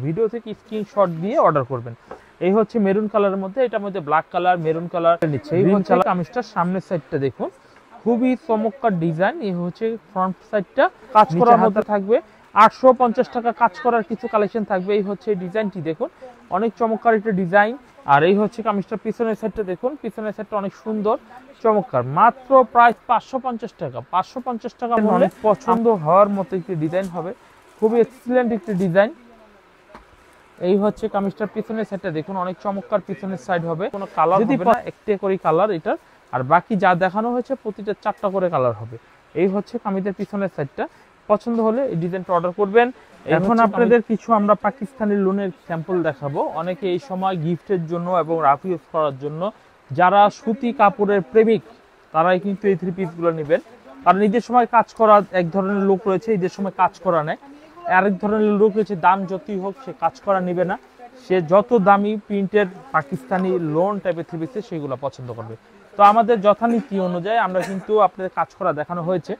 Video থেকে screenshot দিয়ে order করবেন। এই হচ্ছে মেরুন কালারের মধ্যে, এটার মধ্যে ব্ল্যাক কালার, মেরুন কালার নিচ্ছে। এই হচ্ছে কামিজটার সামনের সাইডটা দেখুন, খুবই চমৎকার ডিজাইন। এই হচ্ছে ফ্রন্ট সাইডটা কাজ করার মধ্যে থাকবে। 850 টাকা কাজ করার কিছু কালেকশন থাকবে। এই হচ্ছে ডিজাইনটি দেখুন, অনেক চমৎকার একটা ডিজাইন। আর এই হচ্ছে কামিজটার পিছনের সাইডটা দেখুন, পিছনের সাইডটা অনেক সুন্দর চমৎকার, মাত্র প্রাইস 550 টাকা। 550 টাকা অনেক পছন্দ হওয়ার মতো একটি ডিজাইন হবে, খুবই এক্সিলেন্ট একটি ডিজাইন। এই হচ্ছে কামিজটার পিছনের সাইডটা দেখুন, অনেক চমৎকার পিছনের সাইড হবে, কোনো কালার হবে না, একটা করে কালার এটা। আর বাকি যা দেখানো হয়েছে প্রতিটা 4টা করে কালার হবে। এই হচ্ছে কামিজের পিছনের সাইডটা। পছন্দ হলে এই ডিজাইনটা অর্ডার করবেন। এখন আপনাদের কিছু আমরা পাকিস্তানি লোনের স্যাম্পল দেখাবো। অনেকে এই সময় গিফটের জন্য এবং রাফ ইউজ করার জন্য, যারা সুতি কাপড়ের প্রেমিক তারাই কিন্তু এই 3 পিসগুলো নেবেন। কারণ ঈদের সময় কাজ করা এক ধরনের লোক রয়েছে, ঈদের সময় কাজ করা নেয়। আরেক ধরনের লোক রয়েছে, দাম যতই হোক সে কাজ করা নেবে না, সে যত দামি প্রিন্টের পাকিস্তানি লোন টাইপের 3 পিসে সেগুলো পছন্দ করবে। তো আমাদের যথানীতি অনুযায়ী আমরা কিন্তু আপনাদের কাজ করা দেখানো হয়েছে।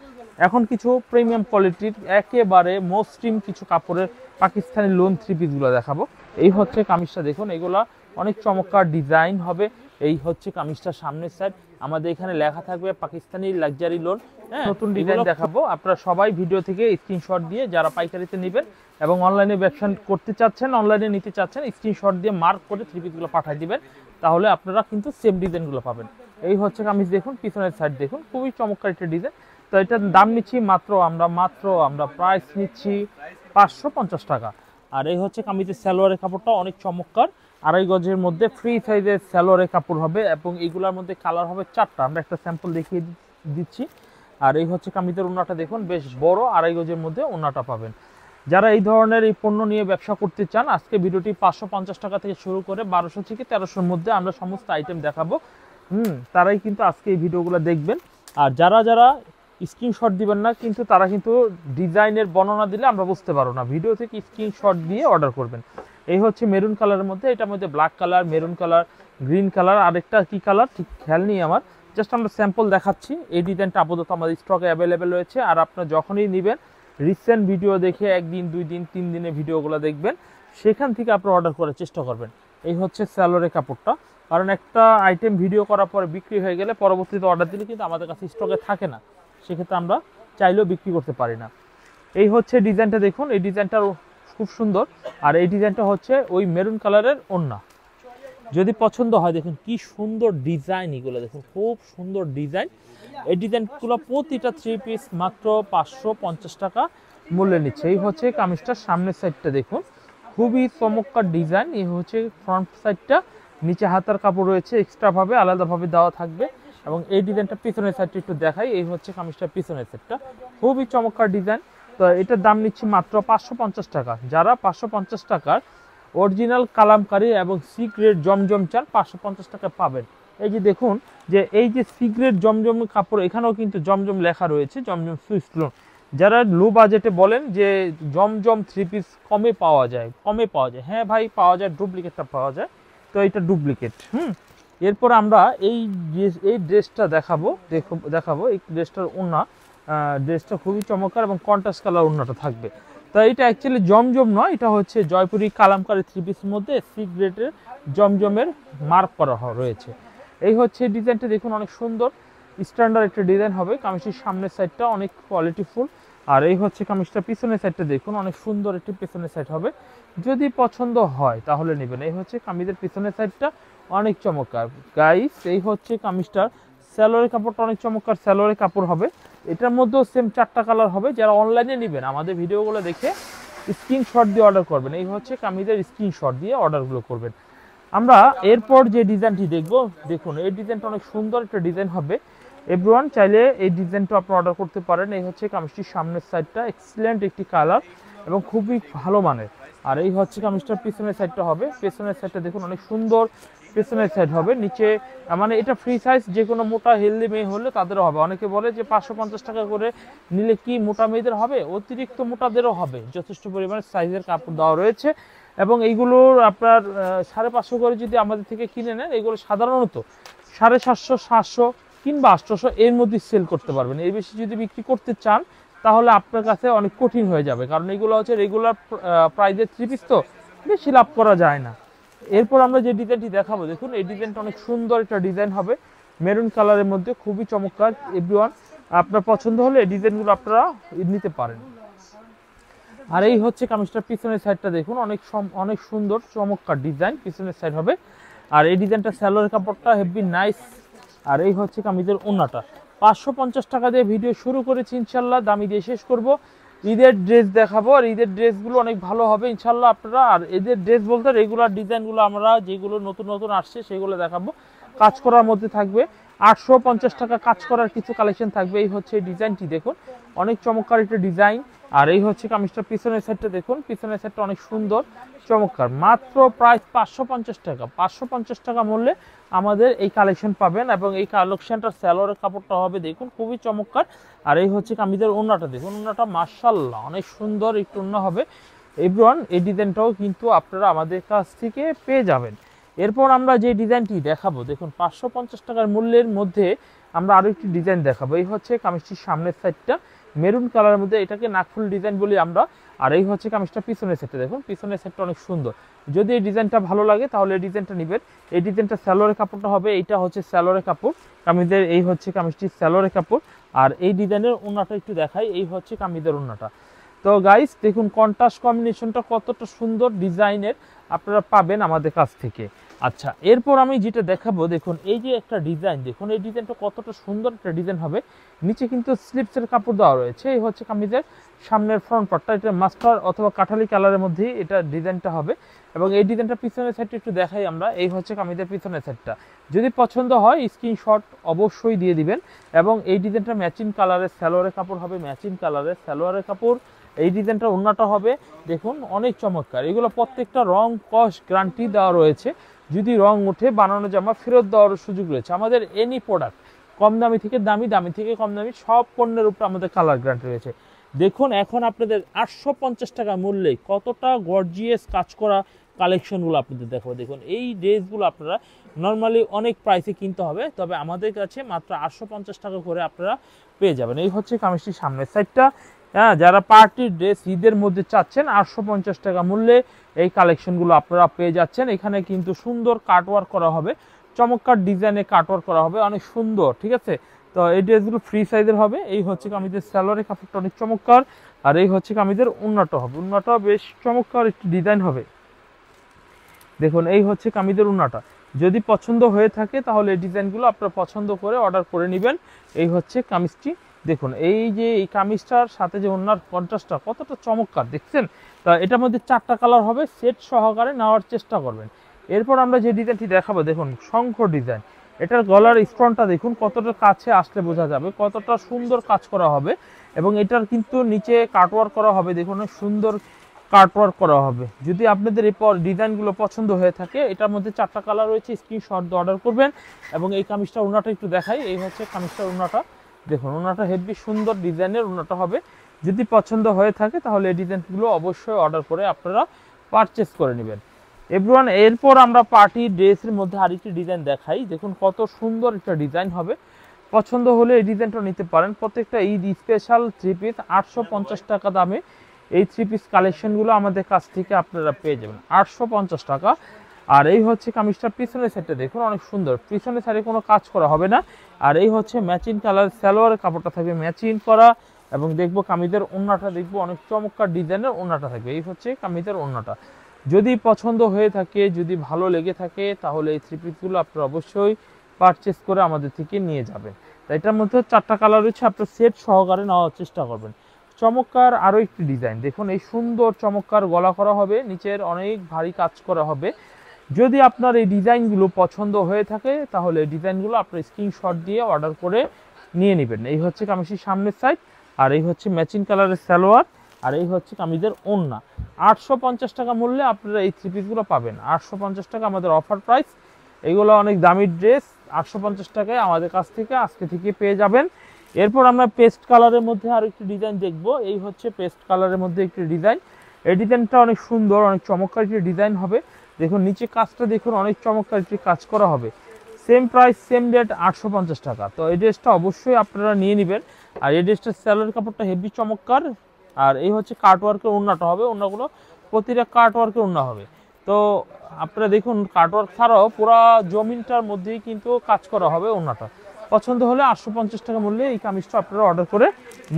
এখন কিছু প্রিমিয়াম কোয়ালিটির একেবারে মসৃণ কিছু কাপড়ের পাকিস্তানি লোন 3 পিসগুলো দেখাবো। এই হচ্ছে কামিজটা দেখুন, এগুলা অনেক চমৎকার ডিজাইন হবে। এই হচ্ছে কামিজটার সামনের সাইড, আমাদের এখানে লেখা থাকবে পাকিস্তানি লাক্সারি লোন। নতুন ডিজাইন দেখাবো, আপনারা সবাই ভিডিও থেকে স্ক্রিনশট দিয়ে যারা পাইকারিতে নেবেন এবং অনলাইনে ব্যবসা করতে চাচ্ছেন, অনলাইনে নিতে চাচ্ছেন, স্ক্রিনশট দিয়ে মার্ক করে 3 পিসগুলো পাঠিয়ে দিবেন, তাহলে আপনারা কিন্তু সেম ডিজাইনগুলো পাবেন। এই হচ্ছে কামিজ দেখুন, পিছনের সাইড দেখুন, খুবই চমৎকার একটা ডিজাইন। তো এটার দাম নিচ্ছি আমরা প্রাইস নিচ্ছি 550 টাকা। আর এই হচ্ছে কামিজের সালোয়ারের কাপড়টা অনেক চমৎকার, 2.5 গজের মধ্যে ফ্রি সাইজের সালোয়ারের কাপড় হবে এবং এগুলোর মধ্যে কালার হবে 4টা। আমরা একটা স্যাম্পল দেখিয়ে দিচ্ছি। আর এই হচ্ছে কামিজের ওড়নাটা দেখুন, বেশ বড়, 2.5 গজের মধ্যে ওড়নাটা পাবেন। যারা এই ধরনের এই পণ্য নিয়ে ব্যবসা করতে চান, আজকে ভিডিওটি 550 টাকা থেকে শুরু করে 1200 থেকে 1300-র মধ্যে আমরা সমস্ত আইটেম দেখাবো। তারাই কিন্তু আজকে এই ভিডিওগুলো দেখবেন। আর যারা স্ক্রিনশট দিবেন না, কিন্তু তারা কিন্তু ডিজাইনের বর্ণনা দিলে আমরা বুঝতে পারবো না, ভিডিও থেকে স্ক্রিনশট দিয়ে অর্ডার করবেন। এই হচ্ছে মেরুন কালারের মধ্যে, এটার মধ্যে black colour, maroon colour, green colour, আরেকটা কি কালার ঠিক খেয়াল নেই আমার, জাস্ট আমরা স্যাম্পল দেখাচ্ছি। এই ডিজাইনটা আপাতত আমাদের স্টকে অ্যাভেলেবেল রয়েছে। আর আপনারা যখনই নেবেন, রিসেন্ট ভিডিও দেখে 1 দিন 2 দিন 3 দিনের ভিডিওগুলো দেখবেন, সেখান থেকে আপনারা অর্ডার করার চেষ্টা করবেন। এই হচ্ছে সালোয়ারের কাপড়টা, কারণ একটা আইটেম ভিডিও করার পরে বিক্রি হয়ে গেলে পরবর্তীতে অর্ডার দিলে কিন্তু আমাদের কাছে স্টকে থাকে না, সেক্ষেত্রে আমরা চাইলেও বিক্রি করতে পারি না। এই হচ্ছে ডিজাইনটা দেখুন, এই ডিজাইনটা খুব সুন্দর। আর এই ডিজাইনটা হচ্ছে ওই মেরুন কালারের ওড়না, যদি পছন্দ হয় দেখুন কি সুন্দর ডিজাইন, এগুলো দেখুন খুব সুন্দর ডিজাইন। এই ডিজাইনগুলো প্রতিটা 3 পিস মাত্র 550 টাকা মূল্যে নিচ্ছে। এই হচ্ছে কামিজটার সামনের সাইডটা দেখুন, খুবই চমৎকার ডিজাইন। এই হচ্ছে ফ্রন্ট সাইডটা, নিচে হাতার কাপড় রয়েছে এক্সট্রাভাবে, আলাদাভাবে দেওয়া থাকবে। এবং এই ডিজাইনটা পিছনের সাইডটা একটু দেখাই। এই হচ্ছে কামিজটার পিছনের সাইডটা, খুবই চমৎকার ডিজাইন। তো এটার দাম নিচ্ছি মাত্র 550 টাকা। যারা 550 টাকার অরিজিনাল কালামকারী এবং সিক্রেট জমজম চাল, 550 টাকা পাবেন। এই যে দেখুন, যে এই যে সিক্রেট জমজম কাপড়, এখানেও কিন্তু জমজম লেখা রয়েছে, জমজম সুইস লোন। যারা লো বাজেটে বলেন যে জমজম 3 পিস কমে পাওয়া যায়, হ্যাঁ ভাই পাওয়া যায়, ডুপ্লিকেটটা পাওয়া যায়, তো এটা ডুপ্লিকেট। এরপর আমরা এই ড্রেসটা দেখাবো। এই ড্রেসটার ওড়না, ড্রেসটা খুবই চমৎকার এবং কন্ট্রাস্ট কালার ওড়নাটা থাকবে। তো এটা অ্যাকচুয়ালি জমজম নয়, এটা হচ্ছে জয়পুরি কালামকারী 3 পিসের মধ্যে সিক্রেটের জমজমের মার্ক করা রয়েছে। এই হচ্ছে ডিজাইনটা দেখুন, অনেক সুন্দর স্ট্যান্ডার্ড একটা ডিজাইন হবে। কামিজটির সামনের সাইডটা অনেক কোয়ালিটিফুল। আর এই হচ্ছে কামিজটা পিছনের সাইডটা দেখুন, অনেক সুন্দর একটি পিছনের সাইড হবে, যদি পছন্দ হয় তাহলে নেবেন। এই হচ্ছে কামিজের পিছনের সাইডটা, অনেক চমৎকার গাইস। এই হচ্ছে কামিজটার সালোয়ারের কাপড়টা অনেক চমৎকার সালোয়ারের কাপড় হবে। এটার মধ্যেও সেম 4টা কালার হবে। যারা অনলাইনে নেবেন, আমাদের ভিডিওগুলো দেখে স্ক্রিনশট দিয়ে অর্ডার করবেন। এই হচ্ছে কামিজের স্ক্রিনশট দিয়ে অর্ডারগুলো করবেন। আমরা এরপর যে ডিজাইনটি দেখবো, দেখুন এই ডিজাইনটা অনেক সুন্দর একটা ডিজাইন হবে। এভরিওয়ান চাইলে এই ডিজাইনটা আপনি অর্ডার করতে পারেন। এই হচ্ছে কামিজটির সামনের সাইডটা, এক্সিলেন্ট একটি কালার এবং খুবই ভালো মানের। আর এই হচ্ছে কামিজটার পিছনের সাইডটা হবে, পেছনের সাইডটা দেখুন অনেক সুন্দর পেছনের সাইড হবে। নিচে মানে এটা ফ্রি সাইজ, যে কোনো মোটা হেলদি মেয়ে হলে তাদেরও হবে। অনেকে বলে যে 550 টাকা করে নিলে কি মোটা মেয়েদের হবে, অতিরিক্ত মোটাদেরও হবে, যথেষ্ট পরিমাণে সাইজের কাপড় দেওয়া রয়েছে। এবং এইগুলোর আপনার 550 করে যদি আমাদের থেকে কিনে নেন, এগুলো সাধারণত 750, 700 কিংবা 800 এর মধ্যে সেল করতে পারবেন। এর বেশি যদি বিক্রি করতে চান তাহলে আপনার কাছে অনেক কঠিন হয়ে যাবে, কারণ এগুলো হচ্ছে রেগুলার প্রাইসের 3 পিস, তো বেশি লাভ করা যায় না। এরপর আমরা যে ডিজাইনটি দেখাবো, দেখুন এই ডিজাইনটা অনেক সুন্দর একটা ডিজাইন হবে, মেরুন কালারের মধ্যে, খুবই চমৎকার। এভরিওয়ান আপনার পছন্দ হলে এই ডিজাইনগুলো আপনারা নিতে পারেন। আর এই হচ্ছে কামিজটার পিছনের সাইডটা দেখুন, অনেক সুন্দর চমৎকার ডিজাইন পিছনের সাইড হবে। আর এই ডিজাইনটা সালোয়ারের কাপড়টা হেভি নাইস। আর এই হচ্ছে কামিজের ওন্নাটা। 550 টাকা দিয়ে ভিডিও শুরু করেছি, ইনশাল্লাহ দামি দিয়ে শেষ করব। ঈদের ড্রেস দেখাবো, আর ঈদের ড্রেসগুলো অনেক ভালো হবে ইনশাল্লাহ আপনারা। আর এদের ড্রেস বলতে রেগুলার ডিজাইনগুলো আমরা যেগুলো নতুন নতুন আসছে সেগুলো দেখাবো, কাজ করার মধ্যে থাকবে। 850 টাকা কাজ করার কিছু কালেকশন থাকবে। এই হচ্ছে এই ডিজাইনটি দেখুন, অনেক চমৎকার একটা ডিজাইন। আর এই হচ্ছে কামিজটার পিছনের সাইডটা দেখুন, পিছনের সাইডটা অনেক সুন্দর চমৎকার। মাত্র প্রাইস 550 টাকা। 550 টাকা মূল্যে আমাদের এই কালেকশন পাবেন। এবং এই কালেকশনটার সালোয়ারের কাপড়টা হবে দেখুন খুবই চমৎকার। আর এই হচ্ছে কামিজের ওন্নাটা দেখুন, ওন্নাটা মাশাআল্লাহ অনেক সুন্দর একটু ওন্না হবে। এভরিওয়ান এই ডিজাইনটাও কিন্তু আপনারা আমাদের কাছ থেকে পেয়ে যাবেন। এরপর আমরা যে ডিজাইনটি দেখাবো দেখুন, 550 টাকার মূল্যের মধ্যে আমরা আরো একটি ডিজাইন দেখাবো। এই হচ্ছে কামিজটির সামনের সাইডটা মেরুন কালারের মধ্যে, এটাকে নাকফুল ডিজাইন বলি আমরা। আর এই হচ্ছে কামিজটা পিছনের সাইডটা দেখুন, পিছনের সাইডটা অনেক সুন্দর। যদি এই ডিজাইনটা ভালো লাগে তাহলে এই ডিজাইনটা নেবেন। এই ডিজাইনটা সালোয়ারের কাপড়টা হবে, এইটা হচ্ছে সালোয়ারের কাপড় কামিজের। এই হচ্ছে কামিজটির সালোয়ারের কাপড়। আর এই ডিজাইনের ওন্নাটা একটু দেখাই, এই হচ্ছে কামিজের ওন্নাটা। তো গাইস দেখুন কন্ট্রাস্ট কম্বিনেশনটা কতটা সুন্দর ডিজাইনের আপনারা পাবেন আমাদের কাছ থেকে। আচ্ছা, এরপর আমি যেটা দেখাবো দেখুন, এই যে একটা ডিজাইন দেখুন, এই ডিজাইনটা কতটা সুন্দর একটা ডিজাইন হবে। নিচে কিন্তু স্লিপসের কাপড় দেওয়া রয়েছে। এই হচ্ছে কামিজের সামনের ফ্রন্ট পার্টটা, এটা মাস্টার অথবা কাঠালি কালারের মধ্যেই এটা ডিজাইনটা হবে। এবং এই ডিজাইনটা পিছনের সাইডটা একটু দেখাই আমরা। এই হচ্ছে কামিজের পিছনের সাইডটা, যদি পছন্দ হয় স্ক্রিনশট অবশ্যই দিয়ে দিবেন। এবং এই ডিজাইনটা ম্যাচিং কালারের সালোয়ারের কাপড় হবে, ম্যাচিং কালারের সালোয়ারের কাপড়। এই ডিজাইনটা ওন্নাটা হবে দেখুন অনেক চমৎকার। এগুলো প্রত্যেকটা রং কস্ট গ্যারান্টি দেওয়া রয়েছে, যদি রং ওঠে বানানো জামা ফেরত দেওয়ার সুযোগ রয়েছে। আমাদের এনি প্রোডাক্ট কম দামি থেকে দামি, দামি থেকে কম দামি সব পণ্যের উপর আমাদের কালার গ্যারান্টি রয়েছে। দেখুন এখন আপনাদের 850 টাকা মূল্যে কতটা গর্জিয়াস কাজ করা কালেকশনগুলো আপনাদের দেখাবো। দেখুন এই ড্রেসগুলো আপনারা নর্মালি অনেক প্রাইসে কিনতে হবে, তবে আমাদের কাছে মাত্র 850 টাকা করে আপনারা পেয়ে যাবেন। এই হচ্ছে কামিজটির সামনের সাইডটা। হ্যাঁ, যারা পার্টির ড্রেস ঈদের মধ্যে চাচ্ছেন 850 টাকা মূল্যে এই কালেকশনগুলো আপনারা পেয়ে যাচ্ছেন। এখানে কিন্তু সুন্দর কাটওয়ার্ক করা হবে, চমৎকার ডিজাইনে কাটওয়ার্ক করা হবে, অনেক সুন্দর। ঠিক আছে, তো এই ড্রেসগুলো ফ্রি সাইজের হবে। এই হচ্ছে কামিজের সালোয়ারের কাপড়টা অনেক চমৎকার। আর এই হচ্ছে কামিজের ওন্নাটা হবে, ওন্নাটা বেশ চমৎকার একটি ডিজাইন হবে। দেখুন এই হচ্ছে কামিজের ওন্নাটা, যদি পছন্দ হয়ে থাকে তাহলে এই ডিজাইনগুলো আপনারা পছন্দ করে অর্ডার করে নেবেন। এই হচ্ছে কামিজটি দেখুন, এই যে এই কামিজটার সাথে যে ওন্নার কন্ট্রাস্টটা কতটা চমৎকার দেখছেন। তা এটার মধ্যে 4টা কালার হবে, সেট সহকারে নেওয়ার চেষ্টা করবেন। এরপর আমরা যে ডিজাইনটি দেখাবো দেখুন শঙ্খ ডিজাইন। এটার গলার স্টোনটা দেখুন কতটা কাছে আসলে বোঝা যাবে কতটা সুন্দর কাজ করা হবে। এবং এটার কিন্তু নিচে কাটওয়ার্ক করা হবে, দেখুন সুন্দর কাটওয়ার্ক করা হবে। যদি আপনাদের এই ডিজাইনগুলো পছন্দ হয়ে থাকে, এটার মধ্যে 4টা কালার রয়েছে, স্ক্রিনশট দিয়ে অর্ডার করবেন। এবং এই কামিজটা ওন্নাটা একটু দেখাই, এই হচ্ছে কামিজটার ওন্নাটা দেখুন, ওন্নাটা হেভি সুন্দর ডিজাইনের ওন্নাটা হবে। যদি পছন্দ হয়ে থাকে তাহলে এই ডিজাইনগুলো অবশ্যই অর্ডার করে আপনারা পারচেস করে নেবেন। এভরিওয়ান এরপর আমরা পার্টি ড্রেসের মধ্যে আরেকটি ডিজাইন দেখাই, দেখুন কত সুন্দর একটা ডিজাইন হবে। পছন্দ হলে এই ডিজাইনটা নিতে পারেন। প্রত্যেকটা ঈদ স্পেশাল 3 পিস 850 টাকা দামে এই 3 পিস কালেকশনগুলো আমাদের কাছ থেকে আপনারা পেয়ে যাবেন 850 টাকা। আর এই হচ্ছে কামিজটার পিছনের সাইডটা দেখুন অনেক সুন্দর, পিছনের সাইডে কোনো কাজ করা হবে না। আর এই হচ্ছে ম্যাচিং কালার সালোয়ারের কাপড়টা থাকবে ম্যাচিং করা। এবং দেখবো কামিজের ওন্নাটা দেখবো অনেক চমৎকার ডিজাইনের ওন্নাটা থাকবে। এই হচ্ছে কামিজের ওন্নাটা, যদি পছন্দ হয়ে থাকে, যদি ভালো লেগে থাকে তাহলে এই 3 পিসগুলো আপনারা অবশ্যই পারচেস করে আমাদের থেকে নিয়ে যাবেন। তাই এটার মধ্যে 4টা কালার রয়েছে, আপনারা সেট সহকারে নেওয়ার চেষ্টা করবেন। চমৎকার আরও একটি ডিজাইন দেখুন, এই সুন্দর চমৎকার গলা করা হবে, নিচের অনেক ভারী কাজ করা হবে। যদি আপনার এই ডিজাইনগুলো পছন্দ হয়ে থাকে তাহলে এই ডিজাইনগুলো আপনার স্ক্রিনশট দিয়ে অর্ডার করে নিয়ে নেবেন। এই হচ্ছে কামিজের সামনের সাইড, আর এই হচ্ছে ম্যাচিং কালারের সালোয়ার, আর এই হচ্ছে কামিজের ওন্না। 850 টাকা মূল্যে আপনারা এই 3 পিসগুলো পাবেন। 850 টাকা আমাদের অফার প্রাইস। এগুলো অনেক দামি ড্রেস, 850 টাকায় আমাদের কাছ থেকে আজকে থেকে পেয়ে যাবেন। এরপর আমরা পেস্ট কালারের মধ্যে আর একটি ডিজাইন দেখব। এই হচ্ছে পেস্ট কালারের মধ্যে একটি ডিজাইন। এই ডিজাইনটা অনেক সুন্দর, অনেক চমৎকার একটি ডিজাইন হবে। দেখুন নিচে কাজটা দেখুন অনেক চমৎকার একটি কাজ করা হবে। সেম প্রাইস সেম রেট 850 টাকা। তো এই ড্রেসটা অবশ্যই আপনারা নিয়ে নেবেন। আর এই ড্রেসটার স্যালোয়ার কাপড়টা হেভি চমৎকার। আর এই হচ্ছে কাটওয়ার্কের ওন্নাটা হবে, ওন্নাগুলো প্রতিটা কাটওয়ার্কের ওড়না হবে। তো আপনারা দেখুন কাটওয়ার্ক ছাড়াও পুরো জমিনটার মধ্যেই কিন্তু কাজ করা হবে। ওড়নাটা পছন্দ হলে 850 টাকা মূল্যে এই কামিজটা আপনারা অর্ডার করে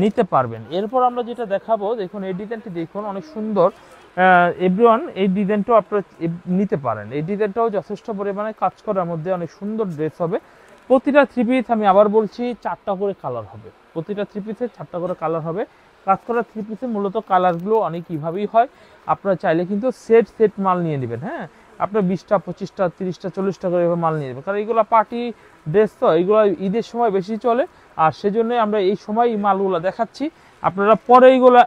নিতে পারবেন। এরপর আমরা যেটা দেখাবো, দেখুন এই ডিজাইনটি দেখুন অনেক সুন্দর। এভরিওয়ান এই ডিজাইনটাও আপনারা নিতে পারেন। এই ডিজাইনটাও যথেষ্ট পরিমাণে কাজ করার মধ্যে অনেক সুন্দর ড্রেস হবে। প্রতিটা থ্রি পিস আমি আবার বলছি 4টা করে কালার হবে। প্রতিটা থ্রি পিসে 4টা করে কালার হবে। কাজ করা থ্রি পিসে মূলত কালারগুলো অনেক এইভাবেই হয়। আপনারা চাইলে কিন্তু সেট মাল নিয়ে নেবেন। হ্যাঁ, আপনার 20টা 25টা 30টা 40টা করে মাল নিয়ে নেবেন, কারণ এইগুলো পার্টি ড্রেস, তো এইগুলো ঈদের সময় বেশি চলে। আর সেজন্য আমরা এই সময় এই মালগুলো দেখাচ্ছি। আপনারা পরে এইগুলো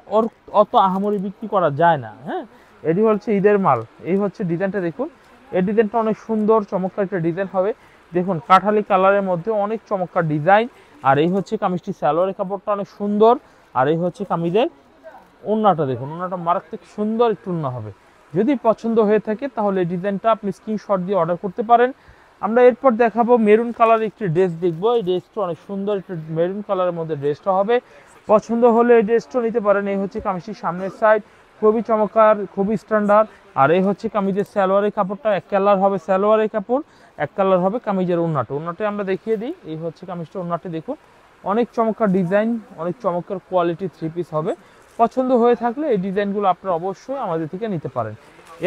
অত আহামরি বিক্রি করা যায় না। হ্যাঁ, এটি হচ্ছে ঈদের মাল। এই হচ্ছে ডিজাইনটা দেখুন, এই ডিজাইনটা অনেক সুন্দর চমৎকার একটা ডিজাইন হবে। দেখুন কাঠালি কালারের মধ্যে অনেক চমৎকার ডিজাইন। আর এই হচ্ছে কামিজটি সালোয়ারের কাপড়টা অনেক সুন্দর। আর এই হচ্ছে কামিজের ওড়নাটা দেখুন, ওড়নাটা মারাত্মক সুন্দর একটু ওড়না হবে। যদি পছন্দ হয়ে থাকে তাহলে এই ডিজাইনটা আপনি স্ক্রিনশট দিয়ে অর্ডার করতে পারেন। আমরা এরপর দেখাবো মেরুন কালারের একটি ড্রেস দেখবো। এই ড্রেসটা অনেক সুন্দর, একটু মেরুন কালারের মধ্যে ড্রেসটা হবে। পছন্দ হলে এই ড্রেসটা নিতে পারেন। এই হচ্ছে কামিজটির সামনের সাইড, খুবই চমৎকার, খুবই স্ট্যান্ডার্ড। আর এই হচ্ছে কামিজের সালোয়ারের কাপড়টা এক কালার হবে, সালোয়ারের কাপড় এক কালার হবে। কামিজের ওড়নাটা আমরা দেখিয়ে দিই। এই হচ্ছে কামিজটা, ওড়নাটা দেখুন অনেক চমৎকার ডিজাইন, অনেক চমৎকার কোয়ালিটি থ্রি পিস হবে। পছন্দ হয়ে থাকলে এই ডিজাইনগুলো আপনারা অবশ্যই আমাদের থেকে নিতে পারেন।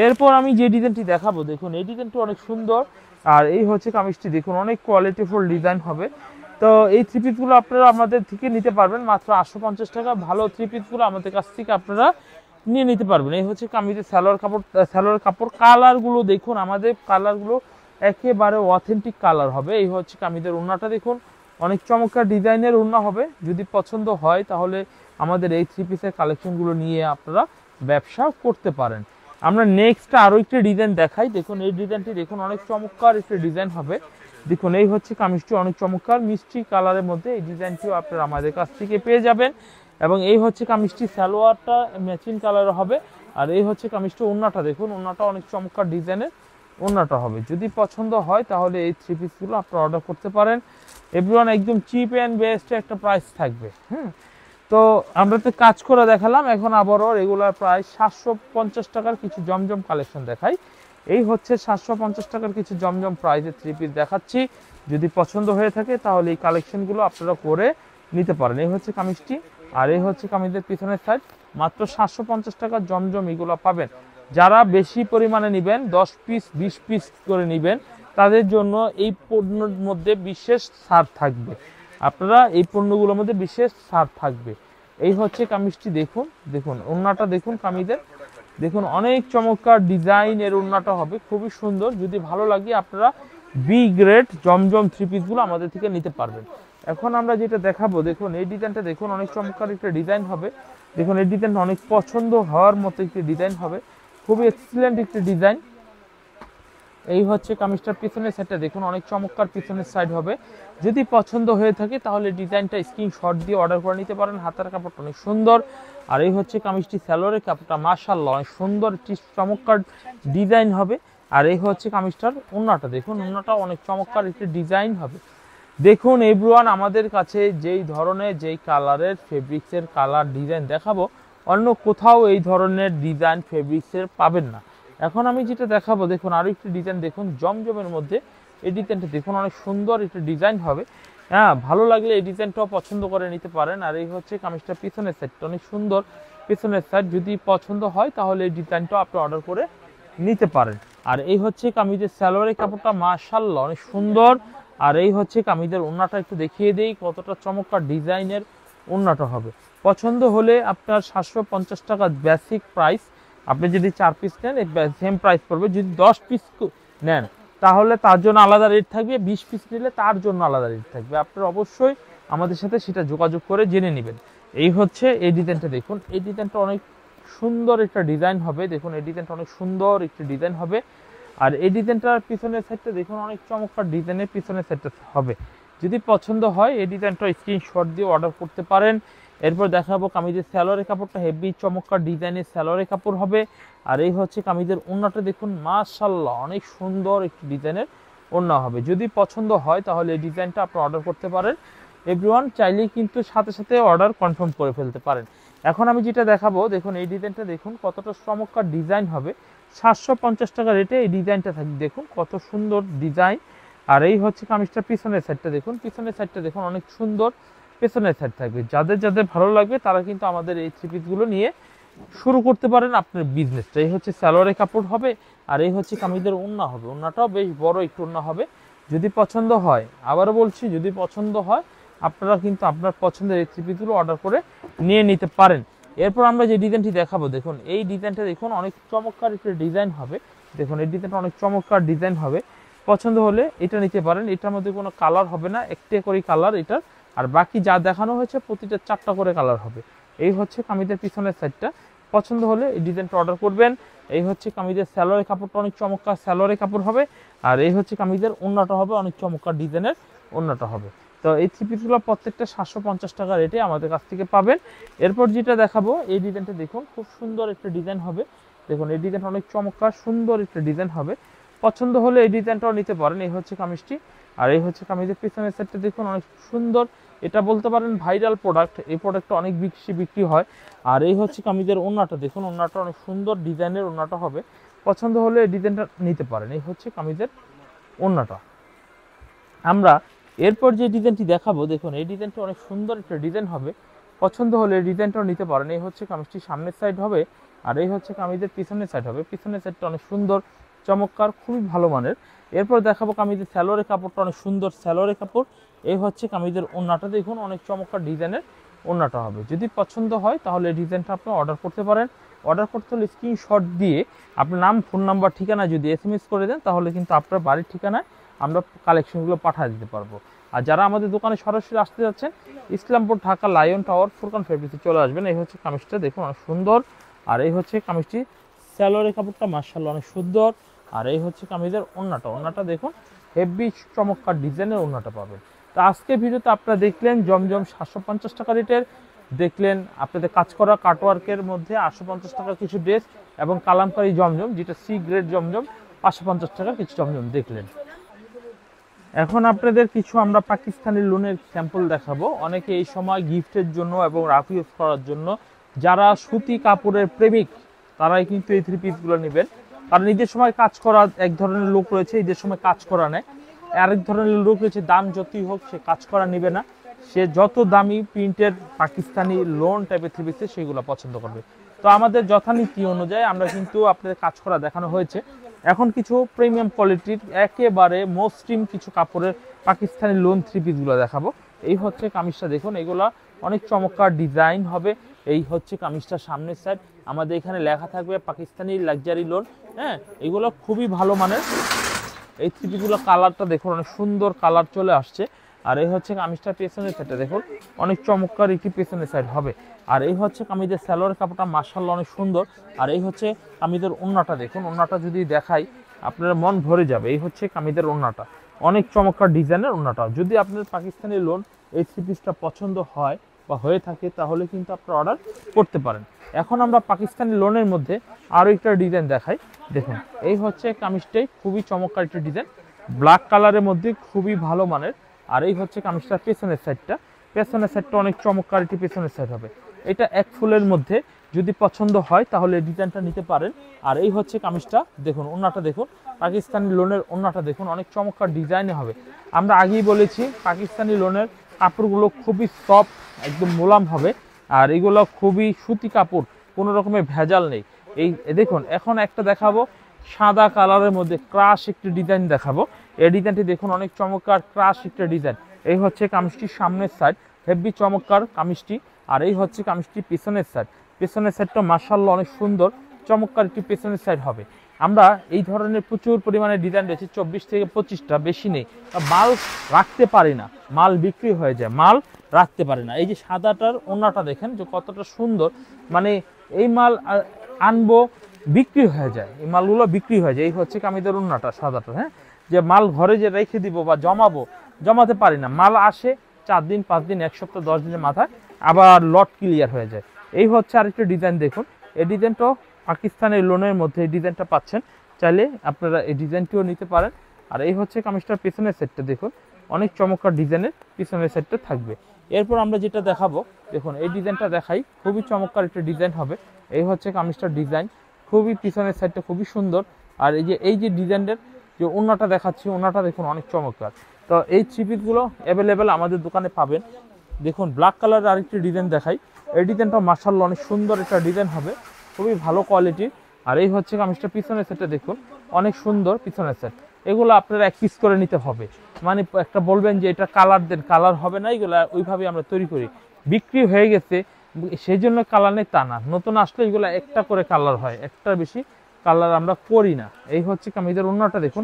এরপর আমি যে ডিজাইনটি দেখাবো, দেখুন এই ডিজাইনটি অনেক সুন্দর। আর এই হচ্ছে কামিজটি দেখুন অনেক কোয়ালিটিফুল ডিজাইন হবে। তো এই থ্রি পিসগুলো আপনারা আমাদের থেকে নিতে পারবেন মাত্র 850 টাকা। ভালো থ্রি পিসগুলো আমাদের কাছ থেকে আপনারা নিয়ে নিতে পারবেন। এই হচ্ছে কামিজের সালোয়ার কাপড় কালারগুলো দেখুন, আমাদের কালারগুলো একেবারে অথেন্টিক কালার হবে। এই হচ্ছে কামিজের ওড়নাটা দেখুন অনেক চমৎকার ডিজাইনের ওড়না হবে। যদি পছন্দ হয় তাহলে আমাদের এই থ্রি পিসের কালেকশনগুলো নিয়ে আপনারা ব্যবসা করতে পারেন। আমরা নেক্সট আরও একটি ডিজাইন দেখাই। দেখুন এই ডিজাইনটি দেখুন অনেক চমৎকার একটি ডিজাইন হবে। দেখুন এই হচ্ছে কামিজটি অনেক চমৎকার মিষ্টি কালারের মধ্যে। এই ডিজাইনটিও আপনারা আমাদের কাছ থেকে পেয়ে যাবেন। এবং এই হচ্ছে কামিজটি সালোয়ারটা ম্যাচিং কালার হবে। আর এই হচ্ছে কামিজটি ওড়নাটা দেখুন, ওড়নাটা অনেক চমৎকার ডিজাইনের ওড়নাটা হবে। যদি পছন্দ হয় তাহলে এই থ্রি পিসগুলো আপনারা অর্ডার করতে পারেন। এভরিওয়ান একদম চিপ অ্যান্ড বেস্ট একটা প্রাইস থাকবে। তো আমরা তো কাজ করে দেখালাম, এখন আবারও রেগুলার প্রাইস 750 টাকার কিছু জমজম কালেকশন দেখাই। এই হচ্ছে 750 টাকার কিছু জমজম প্রাইসের থ্রি পিস দেখাচ্ছি। যদি পছন্দ হয়ে থাকে তাহলে এই কালেকশনগুলো আপনারা করে নিতে পারেন। এই হচ্ছে কামিজটি, আর এই হচ্ছে কামিজের পিছনের সাইড। মাত্র 750 টাকার জমজম এগুলো পাবেন। যারা বেশি পরিমাণে নেবেন 10 পিস 20 পিস করে নেবেন, তাদের জন্য এই পণ্যের মধ্যে বিশেষ ছাড় থাকবে। আপনারা এই পণ্যগুলোর মধ্যে বিশেষ ছাড় থাকবে। এই হচ্ছে কামিজটি দেখুন, দেখুন ওড়নাটা দেখুন কামিজের, দেখুন অনেক চমৎকার ডিজাইন এর ওড়নাটা হবে, খুবই সুন্দর। যদি ভালো লাগে আপনারা বি গ্রেড জমজম থ্রি পিসগুলো আমাদের থেকে নিতে পারবেন। এখন আমরা যেটা দেখাবো, দেখুন এই ডিজাইনটা দেখুন অনেক চমৎকার একটা ডিজাইন হবে। দেখুন এই ডিজাইনটা অনেক পছন্দ হওয়ার মতো একটি ডিজাইন হবে, খুবই এক্সিলেন্ট একটি ডিজাইন। এই হচ্ছে কামিজটার পিছনের সাইডটা দেখুন অনেক চমৎকার পিছনের সাইড হবে। যদি পছন্দ হয়ে থাকে তাহলে ডিজাইনটা স্ক্রিনশট দিয়ে অর্ডার করে নিতে পারেন। হাতের কাপড়টা অনেক সুন্দর। আর এই হচ্ছে কামিজটি সালোয়ারের কাপড়টা মাশাআল্লাহ অনেক সুন্দর একটি চমৎকার ডিজাইন হবে। আর এই হচ্ছে কামিজটার ওড়নাটা দেখুন, ওড়নাটা অনেক চমৎকার একটি ডিজাইন হবে। দেখুন এভরিওয়ান, আমাদের কাছে যেই ধরনের যেই কালারের ফেব্রিক্সের কালার ডিজাইন দেখাবো, অন্য কোথাও এই ধরনের ডিজাইন ফেব্রিক্সের পাবেন না। এখন আমি যেটা দেখাবো, দেখুন আরো একটি ডিজাইন দেখুন জমজমের মধ্যে। এই ডিজাইনটা দেখুন অনেক সুন্দর একটি ডিজাইন হবে। হ্যাঁ, ভালো লাগলে এই ডিজাইনটাও পছন্দ করে নিতে পারেন। আর এই হচ্ছে কামিজটা পিছনের সাইডটা অনেক সুন্দর পিছনের সাইড। যদি পছন্দ হয় তাহলে এই ডিজাইনটাও আপনি অর্ডার করে নিতে পারেন। আর এই হচ্ছে কামিজের সালোয়ারের কাপড়টা মাশাআল্লাহ অনেক সুন্দর। আর এই হচ্ছে কামিজের ওড়নাটা একটু দেখিয়ে দেই কতটা চমৎকার ডিজাইনের ওড়নাটা হবে। পছন্দ হলে আপনার 750 টাকা বেসিক প্রাইস। আপনি যদি 4 পিস নেন সেম প্রাইস পড়বে। যদি 10 পিস নেন তাহলে তার জন্য আলাদা রেট থাকবে, 20 পিস নিলে তার জন্য আলাদা রেট থাকবে। আপনারা অবশ্যই আমাদের সাথে সেটা যোগাযোগ করে জেনে নেবেন। এই হচ্ছে এই ডিজাইনটা দেখুন, এই ডিজাইনটা অনেক সুন্দর একটা ডিজাইন হবে। দেখুন এই ডিজাইনটা অনেক সুন্দর একটি ডিজাইন হবে। আর এই ডিজাইনটার পিছনের সাইডটা দেখুন অনেক চমৎকার ডিজাইনের পিছনের সাইডটা হবে। যদি পছন্দ হয় এই ডিজাইনটা স্ক্রিনশট দিয়ে অর্ডার করতে পারেন। এরপর দেখাবো কামিজের সালোয়ারের কাপড়টা হেভি চমৎকার ডিজাইনের সালোয়ারের কাপড় হবে। আর এই হচ্ছে কামিজের ওড়নাটা দেখুন মাশাআল্লাহ অনেক সুন্দর একটি ডিজাইনের ওড়না হবে। যদি পছন্দ হয় তাহলে এই ডিজাইনটা আপনি অর্ডার করতে পারেন। এভরিওয়ান চাইলেই কিন্তু সাথে সাথে অর্ডার কনফার্ম করে ফেলতে পারেন। এখন আমি যেটা দেখাবো দেখুন, এই ডিজাইনটা দেখুন কতটা চমৎকার ডিজাইন হবে। 750 টাকা রেটে এই ডিজাইনটা থাকবে, দেখুন কত সুন্দর ডিজাইন। আর এই হচ্ছে কামিজটা পিছনের সাইডটা দেখুন, পিছনের সাইডটা দেখুন অনেক সুন্দর পেছনের সাইড থাকবে। যাদের যাদের ভালো লাগবে তারা কিন্তু আমাদের এই থ্রি পিসগুলো নিয়ে শুরু করতে পারেন আপনার বিজনেসটা। এই হচ্ছে সালোয়ারের কাপড় হবে, আর এই হচ্ছে কামিজের ওড়না হবে। ওড়নাটাও বেশ বড় একটু ওড়না হবে। যদি পছন্দ হয়, আবারও বলছি, যদি পছন্দ হয় আপনারা কিন্তু আপনার পছন্দের এই থ্রি পিসগুলো অর্ডার করে নিয়ে নিতে পারেন। এরপর আমরা যে ডিজাইনটি দেখাবো দেখুন, এই ডিজাইনটা দেখুন অনেক চমৎকার একটা ডিজাইন হবে। দেখুন এই ডিজাইনটা অনেক চমৎকার ডিজাইন হবে। পছন্দ হলে এটা নিতে পারেন। এটার মধ্যে কোনো কালার হবে না, একটা করে কালার এটার। আর বাকি যা দেখানো হয়েছে প্রতিটা 4টা করে কালার হবে। এই হচ্ছে কামিজের পিছনের সাইডটা। পছন্দ হলে এই ডিজাইনটা অর্ডার করবেন। এই হচ্ছে কামিজের সালোয়ারের কাপড়টা অনেক চমৎকার সালোয়ারের কাপড় হবে। আর এই হচ্ছে কামিজের ওড়নাটা হবে অনেক চমৎকার ডিজাইনের ওড়নাটা হবে। তো এই থ্রি পিসগুলো প্রত্যেকটা 750 টাকা রেটে আমাদের কাছ থেকে পাবেন। এরপর যেটা দেখাবো এই ডিজাইনটা দেখুন, খুব সুন্দর একটা ডিজাইন হবে। দেখুন এই ডিজাইনটা অনেক চমৎকার সুন্দর একটা ডিজাইন হবে। পছন্দ হলে এই ডিজাইনটাও নিতে পারেন। এই হচ্ছে কামিজটি, আর এই হচ্ছে কামিজের পিছনের সাইডটা দেখুন অনেক সুন্দর। এটা বলতে পারেন ভাইরাল প্রোডাক্ট, এই প্রোডাক্টটা অনেক বেশি বিক্রি হয়। আর এই হচ্ছে কামিজের ওড়নাটা দেখুন, ওড়নাটা অনেক সুন্দর ডিজাইনের ওড়নাটা হবে। পছন্দ হলে এই ডিজাইনটা নিতে পারেন। এই হচ্ছে কামিজের ওড়নাটা। আমরা এরপর যে ডিজাইনটি দেখাবো দেখুন, এই ডিজাইনটা অনেক সুন্দর একটা ডিজাইন হবে। পছন্দ হলে এই ডিজাইনটাও নিতে পারেন। এই হচ্ছে কামিজটি সামনের সাইড হবে, আর এই হচ্ছে কামিজের পিছনের সাইড হবে। পিছনের সাইডটা অনেক সুন্দর চমৎকার, খুবই ভালো মানের। এরপর দেখাবো কামিজের সালোয়ারের কাপড়টা অনেক সুন্দর সালোয়ারের কাপড়। এই হচ্ছে কামিজের ওড়নাটা দেখুন অনেক চমৎকার ডিজাইনের ওড়নাটা হবে। যদি পছন্দ হয় তাহলে এই ডিজাইনটা আপনি অর্ডার করতে পারেন। অর্ডার করতে হলে স্ক্রিনশট দিয়ে আপনার নাম, ফোন নাম্বার, ঠিকানা যদি SMS করে দেন তাহলে কিন্তু আপনার বাড়ির ঠিকানায় আমরা কালেকশনগুলো পাঠিয়ে দিতে পারবো। আর যারা আমাদের দোকানে সরাসরি আসতে যাচ্ছেন, ইসলামপুর, ঢাকা, লায়ন টাওয়ার, ফুরকান ফেব্রিক্সে চলে আসবেন। এই হচ্ছে কামিজটা দেখুন অনেক সুন্দর। আর এই হচ্ছে কামিজটি সালোয়ারের কাপড়টা মাশাআল্লাহ অনেক সুন্দর। আর এই হচ্ছে কামিজের ওড়নাটা, ওড়নাটা দেখুন হেভি চমৎকার ডিজাইনের ওড়নাটা পাবেন। তো আজকে ভিডিওতে আপনারা দেখলেন জমজম 750 টাকা রেটের, দেখলেন আপনাদের কাজ করা কাটওয়ার্কের মধ্যে 850 টাকার কিছু ড্রেস, এবং কালামকারী জমজম যেটা সি গ্রেড জমজম 550 টাকার কিছু জমজম দেখলেন। এখন আপনাদের কিছু আমরা পাকিস্তানি লোনের স্যাম্পল দেখাবো। অনেকে এই সময় গিফটের জন্য এবং রাফ ইউজ করার জন্য, যারা সুতি কাপড়ের প্রেমিক তারাই কিন্তু এই থ্রি পিসগুলো নেবেন। কারণ ঈদের সময় কাজ করা এক ধরনের লোক রয়েছে, ঈদের সময় কাজ করা নেয়। আরেক ধরনের লোক রয়েছে দাম যতই হোক সে কাজ করা নেবে না, সে যত দামি প্রিন্টের পাকিস্তানি লোন টাইপের থ্রি পিস সেগুলো পছন্দ করবে। তো আমাদের যথানীতি অনুযায়ী আমরা কিন্তু আপনাদের কাজ করা দেখানো হয়েছে। এখন কিছু প্রিমিয়াম কোয়ালিটির একেবারে মসৃণ কিছু কাপড়ের পাকিস্তানি লোন থ্রি পিসগুলো দেখাবো। এই হচ্ছে কামিজটা দেখুন, এগুলা অনেক চমৎকার ডিজাইন হবে। এই হচ্ছে কামিজটার সামনের সাইড, আমাদের এখানে লেখা থাকবে পাকিস্তানি লাক্সারি লোন। হ্যাঁ, এগুলো খুবই ভালো মানের। এই থ্রি পিসগুলো কালারটা দেখুন অনেক সুন্দর কালার চলে আসছে। আর এই হচ্ছে কামিজটার পেছনের সাইডটা দেখুন অনেক চমৎকার একটি পেছনের সাইড হবে। আর এই হচ্ছে কামিজের সালোয়ার কাপড়টা মাশাআল্লাহ অনেক সুন্দর। আর এই হচ্ছে কামিজের ওড়নাটা দেখুন, ওড়নাটা যদি দেখাই আপনার মন ভরে যাবে। এই হচ্ছে কামিজের ওড়নাটা অনেক চমৎকার ডিজাইনের ওড়নাটা। যদি আপনার পাকিস্তানি লোন এই থ্রি পিসটা পছন্দ হয় বা হয়ে থাকে তাহলে কিন্তু আপনারা অর্ডার করতে পারেন। এখন আমরা পাকিস্তানি লোনের মধ্যে আরও একটা ডিজাইন দেখাই। দেখুন এই হচ্ছে কামিজটাই খুবই চমৎকার একটা ডিজাইন, ব্ল্যাক কালারের মধ্যে খুবই ভালো মানের। আর এই হচ্ছে কামিজটার পেছনের সাইডটা, পেছনের সাইডটা অনেক চমৎকার একটি পেছনের সাইড হবে। এটা এক ফুলের মধ্যে, যদি পছন্দ হয় তাহলে এই ডিজাইনটা নিতে পারেন। আর এই হচ্ছে কামিজটা দেখুন, ওড়নাটা দেখুন পাকিস্তানি লোনের ওড়নাটা দেখুন অনেক চমৎকার ডিজাইনে হবে। আমরা আগেই বলেছি পাকিস্তানি লোনের কাপড়গুলো খুবই সফট, একদম মোলাম হবে। আর এগুলো খুবই সুতি কাপড়, কোনো রকমের ভেজাল নেই। এই দেখুন এখন একটা দেখাবো সাদা কালারের মধ্যে ক্রাশ একটি ডিজাইন দেখাবো। এই ডিজাইনটি দেখুন অনেক চমৎকার ক্রাশ একটা ডিজাইন। এই হচ্ছে কামিজটির সামনের সাইড, হেভি চমৎকার কামিজটি। আর এই হচ্ছে কামিজটি পিছনের সাইড, পিছনের সাইডটা মাশাআল্লাহ অনেক সুন্দর চমৎকার একটি পেছনের সাইড হবে। আমরা এই ধরনের প্রচুর পরিমাণে ডিজাইন রয়েছে, 24 থেকে 25টা, বেশি নেই। মাল রাখতে পারি না, মাল বিক্রি হয়ে যায়, মাল রাখতে পারি না। এই যে সাদাটার ওড়নাটা দেখেন যে কতটা সুন্দর, মানে এই মাল আনবো বিক্রি হয়ে যায়, এই মালগুলো বিক্রি হয়ে যায়। এই হচ্ছে কামিজের ওড়নাটা সাদাটা। হ্যাঁ, যে মাল ঘরে যে রেখে দিব বা জমাতে পারি না, মাল আসে 4 দিন 5 দিন 1 সপ্তাহ 10 দিনের মাথায় আবার লট ক্লিয়ার হয়ে যায়। এই হচ্ছে আরেকটা ডিজাইন দেখুন, এই ডিজাইনটাও পাকিস্তানের লোনের মধ্যে এই ডিজাইনটা পাচ্ছেন, চাইলে আপনারা এই ডিজাইনটিও নিতে পারেন। আর এই হচ্ছে কামিজটার পেছনের সেটটা দেখুন অনেক চমৎকার ডিজাইনের পিছনের সেটটা থাকবে। এরপর আমরা যেটা দেখাবো, দেখুন এই ডিজাইনটা দেখাই, খুবই চমৎকার একটা ডিজাইন হবে। এই হচ্ছে কামিজটার ডিজাইন, খুবই পিছনের সাইডটা খুবই সুন্দর। আর এই যে ডিজাইনের যে ওড়নাটা দেখাচ্ছি, ওড়নাটা দেখুন অনেক চমৎকার। তো এই থ্রি পিসগুলো অ্যাভেলেবেল আমাদের দোকানে পাবেন। দেখুন ব্ল্যাক কালারের আরেকটি ডিজাইন দেখাই, এই ডিজাইনটা মাশাআল্লাহ অনেক সুন্দর একটা ডিজাইন হবে, খুবই ভালো কোয়ালিটির। আর এই হচ্ছে কামিজটা পিছনের সেটটা দেখুন অনেক সুন্দর পিছনের সেট। এগুলো আপনারা এক পিস করে নিতে হবে, মানে একটা বলবেন যে এটা কালার দেন, কালার হবে না, এগুলো ওইভাবে আমরা তৈরি করি। বিক্রি হয়ে গেছে সেই জন্য কালার নেই তা না, নতুন আসলে এগুলো একটা করে কালার হয়, একটার বেশি কালার আমরা করি না। এই হচ্ছে কামিজের ওড়নাটা দেখুন,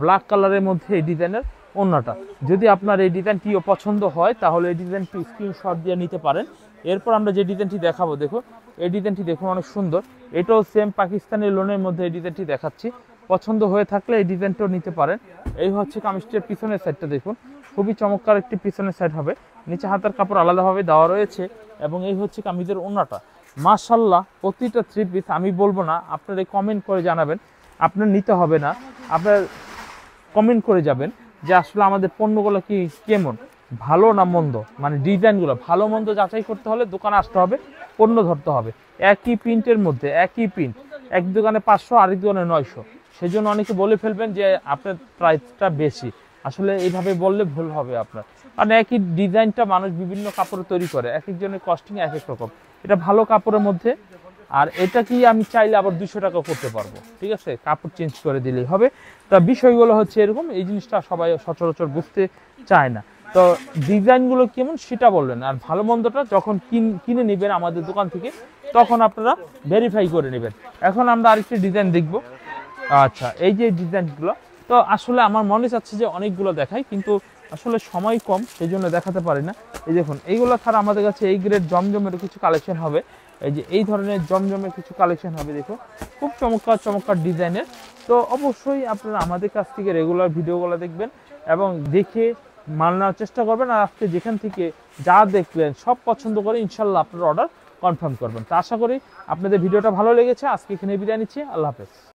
ব্ল্যাক কালারের মধ্যে এই ডিজাইনের ওড়নাটা। যদি আপনার এই ডিজাইনটিও পছন্দ হয় তাহলে এই ডিজাইনটি স্ক্রিনশট দিয়ে নিতে পারেন। এরপর আমরা যে ডিজাইনটি দেখাবো, দেখো এই ডিজাইনটি দেখুন অনেক সুন্দর, এটাও সেম পাকিস্তানি লোনের মধ্যে এই ডিজাইনটি দেখাচ্ছি। পছন্দ হয়ে থাকলে এই ডিজাইনটাও নিতে পারেন। এই হচ্ছে কামিজটির পিছনের সাইডটা দেখুন, খুবই চমৎকার একটি পিছনের সাইড হবে, নিচে হাতের কাপড় আলাদাভাবে দেওয়া রয়েছে। এবং এই হচ্ছে কামিজের ওড়নাটা, মাশাআল্লাহ প্রতিটা থ্রি পিস আমি বলবো না, আপনারা কমেন্ট করে জানাবেন, আপনার নিতে হবে না, আপনার কমেন্ট করে যাবেন যে আসলে আমাদের পণ্যগুলো কি কেমন, ভালো না মন্দ, মানে ডিজাইনগুলো ভালো মন্দ যাচাই করতে হলে দোকানে আসতে হবে, পণ্য ধরতে হবে। একই প্রিন্টের মধ্যে একই প্রিন্ট, এক দোকানে 500 আরেক দোকানে 900, সেই জন্য অনেকে বলে ফেলবেন যে আপনার প্রাইসটা বেশি। আসলে এইভাবে বললে ভুল হবে আপনার, কারণ একই ডিজাইনটা মানুষ বিভিন্ন কাপড়ে তৈরি করে, এক একজনের কস্টিং এক এক রকম। এটা ভালো কাপড়ের মধ্যে, আর এটা কি আমি চাইলে আবার 200 টাকা করতে পারবো, ঠিক আছে, কাপড় চেঞ্জ করে দিলেই হবে। তা বিষয়গুলো হচ্ছে এরকম, এই জিনিসটা সবাই সচরাচর বুঝতে চায় না। তো ডিজাইনগুলো কেমন সেটা বললেন, আর ভালো মন্দটা যখন কিনে নেবেন আমাদের দোকান থেকে তখন আপনারা ভেরিফাই করে নেবেন। এখন আমরা আরেকটি ডিজাইন দেখব। আচ্ছা, এই যে ডিজাইনগুলো, তো আসলে আমার মনে চাচ্ছে যে অনেকগুলো দেখাই, কিন্তু আসলে সময় কম, সেই জন্য দেখাতে পারি না। এই দেখুন এইগুলো ছাড়া আমাদের কাছে এই গ্রেড জমজমের কিছু কালেকশন হবে, এই যে এই ধরনের জমজমের কিছু কালেকশন হবে, দেখো খুব চমৎকার চমৎকার ডিজাইনের। তো অবশ্যই আপনারা আমাদের কাছ থেকে রেগুলার ভিডিওগুলো দেখবেন এবং দেখে মাল নেওয়ার চেষ্টা করবেন। আর আজকে যেখান থেকে যা দেখলেন সব পছন্দ করে ইনশাল্লাহ আপনার অর্ডার কনফার্ম করবেন। তো আশা করি আপনাদের ভিডিওটা ভালো লেগেছে। আজকে এখানে বিদায় নিচ্ছি, আল্লাহ হাফেজ।